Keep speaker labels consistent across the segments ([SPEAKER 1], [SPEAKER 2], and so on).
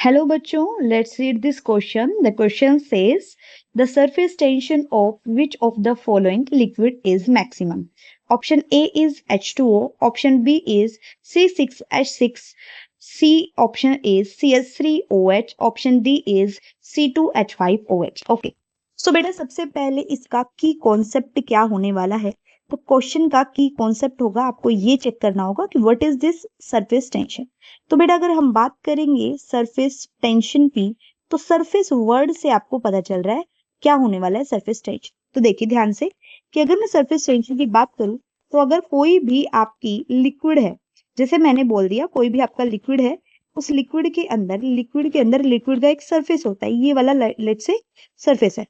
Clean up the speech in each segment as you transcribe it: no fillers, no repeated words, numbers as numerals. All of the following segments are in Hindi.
[SPEAKER 1] Hello बच्चों, let's read this question. The question says the surface tension of which of the following liquid is maximum? Option A is H2O, option B is C6H6, C option is CH3OH, option D is C2H5OH. Okay. So बेटा सबसे पहले इसका की कॉन्सेप्ट क्या होने वाला है? तो क्वेश्चन का की कॉन्सेप्ट होगा, आपको ये चेक करना होगा कि what is this surface tension. तो बेटा अगर हम बात करेंगे सरफेस टेंशन की, तो सरफेस वर्ड से आपको पता चल रहा है क्या होने वाला है सरफेस टेंशन। तो देखिए ध्यान से कि अगर मैं सरफेस टेंशन की बात करूं, तो अगर कोई भी आपकी लिक्विड है, जैसे मैंने बोल दिया कोई भी आपका लिक्विड है, उस लिक्विड के अंदर लिक्विड का एक सरफेस होता है, ये वाला लेट्स से सरफेस है।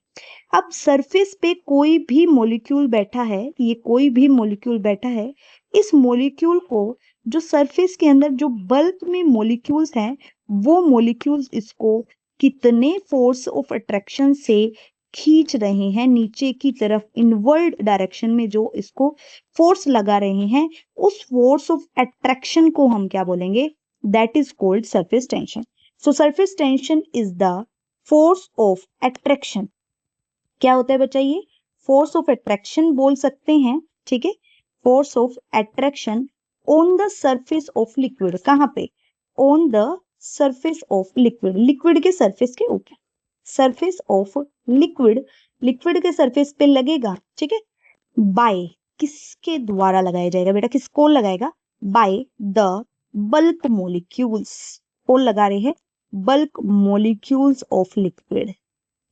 [SPEAKER 1] अब सरफेस पे कोई भी मॉलिक्यूल बैठा है, ये कोई भी मॉलिक्यूल बैठा है, इस मॉलिक्यूल को जो सरफेस के अंदर जो बल्क में मॉलिक्यूल्स हैं, वो मॉलिक्यूल्स इसको कितने फोर्स ऑफ अट्रैक्शन से खींच रहे हैं नीचे की तरफ, इनवर्ड डायरेक्शन में जो इसको फोर्स लगा रहे हैं, उस फोर्स ऑफ अट्रैक्शन को हम क्या बोलेंगे? That is called surface tension. So surface tension is the force of attraction. क्या होता है बच्चा? ये फोर्स ऑफ अट्रैक्शन बोल सकते हैं, ठीक है, force of attraction on the surface of liquid. कहां पे? On the surface of liquid, liquid के सरफेस के ऊपर, सरफेस ऑफ लिक्विड, लिक्विड के सरफेस पे लगेगा, ठीक है। बाय किसके द्वारा लगाया जाएगा बेटा? किसको लगाएगा? By the bulk molecules. कौन लगा रहे हैं? बल्क मोलिक्यूल्स ऑफ लिक्विड,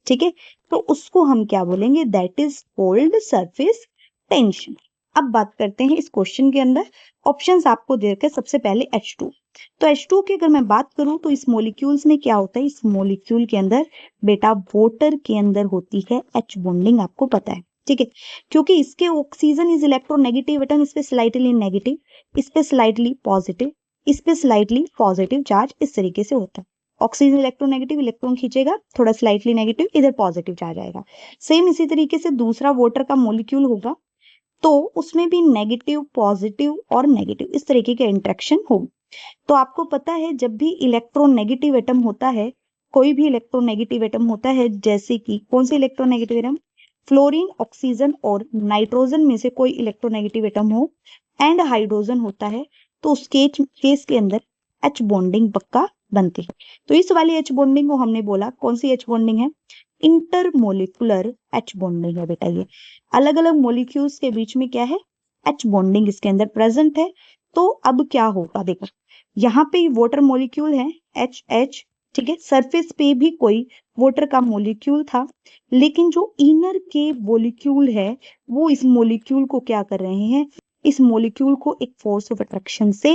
[SPEAKER 1] ठीक है। तो उसको हम क्या बोलेंगे? That is called surface tension. अब बात करते हैं इस क्वेश्चन के अंदर ऑप्शंस आपको देकर, सबसे पहले H2। तो H2 की अगर मैं बात करूं, तो इस मॉलिक्यूल्स में क्या होता है? इस मॉलिक्यूल के अंदर बेटा वाटर के अंदर होती है H बॉन्डिंग, आपको पता है, ठीक है। क्योंकि इसके ऑक्सीजन इज इलेक्ट्रोनेगेटिव एटम, इस पे स्लाइटली नेगेटिव, इस पे स्लाइटली पॉजिटिव, इस पे स्लाइटली पॉजिटिव चार्ज, इस तरीके से होता है। ऑक्सीजन इलेक्ट्रोनेगेटिव, इलेक्ट्रॉन खींचेगा, थोड़ा स्लाइटली नेगेटिव, इधर पॉजिटिव चार्ज आएगा। सेम इसी तरीके से दूसरा वाटर का मॉलिक्यूल होगा, तो उसमें भी नेगेटिव, पॉजिटिव और नेगेटिव, इस तरीके के इंटरेक्शन होगी। तो आपको पता है जब भी इलेक्ट्रोनेगेटिव एटम होता है, कोई भी इलेक्ट्रोनेगेटिव एटम होता है, जैसे कि कौन से इलेक्ट्रोनेगेटिव एटम? फ्लोरीन, ऑक्सीजन और नाइट्रोजन में से कोई इलेक्ट्रोनेगेटिव एटम हो एंड हाइड्रोजन होता है, तो उस केस के अंदर H बॉन्डिंग पक्का बनती है। तो इस वाली H बॉन्डिंग को हमने बोला, कौन सी H बॉन्डिंग है? इंटरमोलिकुलर H बॉन्डिंग है बेटा। ये अलग अलग मॉलिक्यूल्स के बीच में क्या है? H बॉन्डिंग इसके अंदर प्रेजेंट है। तो अब क्या होगा? देखो यहाँ पे वाटर मॉलिक्यूल है HH, ठीक है। सरफेस पे भी कोई वाटर का मॉलिक्यूल था, लेकिन जो इनर के मॉलिक्यूल है, वो इस मॉलिक्यूल को क्या कर रहे हैं? इस मॉलिक्यूल को एक फोर्स ऑफ अट्रैक्शन से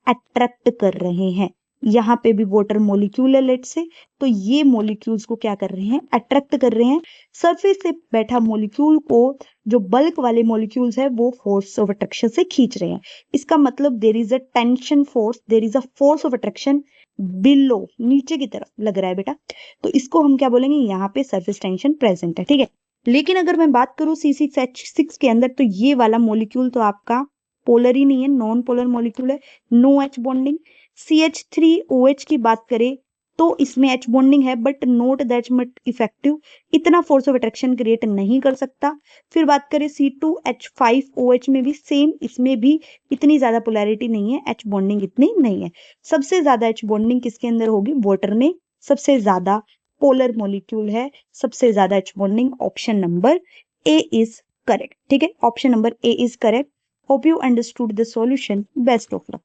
[SPEAKER 1] अट्रैक्ट कर रहे हैं। यहाँ पे भी वाटर मॉलिक्यूल है लेट से, तो ये मॉलिक्यूल्स को क्या कर रहे हैं? अट्रैक्ट कर रहे हैं। सरफेस से बैठा मॉलिक्यूल को जो बल्क वाले मॉलिक्यूल्स है, वो फोर्स ऑफ अट्रैक्शन से खींच रहे हैं। इसका मतलब there is a tension force, there is a force of attraction below, नीचे की तरफ लग रहा है बेटा। तो इसको हम क्या बोलेंगे? यहाँ पे सरफेस टेंशन प्रेजेंट है, ठीक है। लेकिन अगर मैं बात करूं C6H6 के अंदर, तो ये वाला मॉलिक्यूल तो आपका पोलर ही नहीं है, नॉन पोलर मॉलिक्यूल है, नो H बॉन्डिंग। CH3OH की बात करें, तो इसमें H बॉन्डिंग है, but not that much effective, इतना फोर्स ऑफ अट्रैक्शन क्रिएट नहीं कर सकता। फिर बात करें C2H5OH में भी सेम, इसमें भी इतनी ज्यादा पोलैरिटी नहीं है, H बॉन्डिंग इतनी नहीं है। सबसे ज्यादा H बॉन्डिंग किसके अंदर होगी? वाटर में सबसे ज्यादा पोलर मॉलिक्यूल है, सबसे ज्यादा H bonding. Option number A is correct, ठीक है। Option number A is correct. Hope you understood the solution. Best of luck.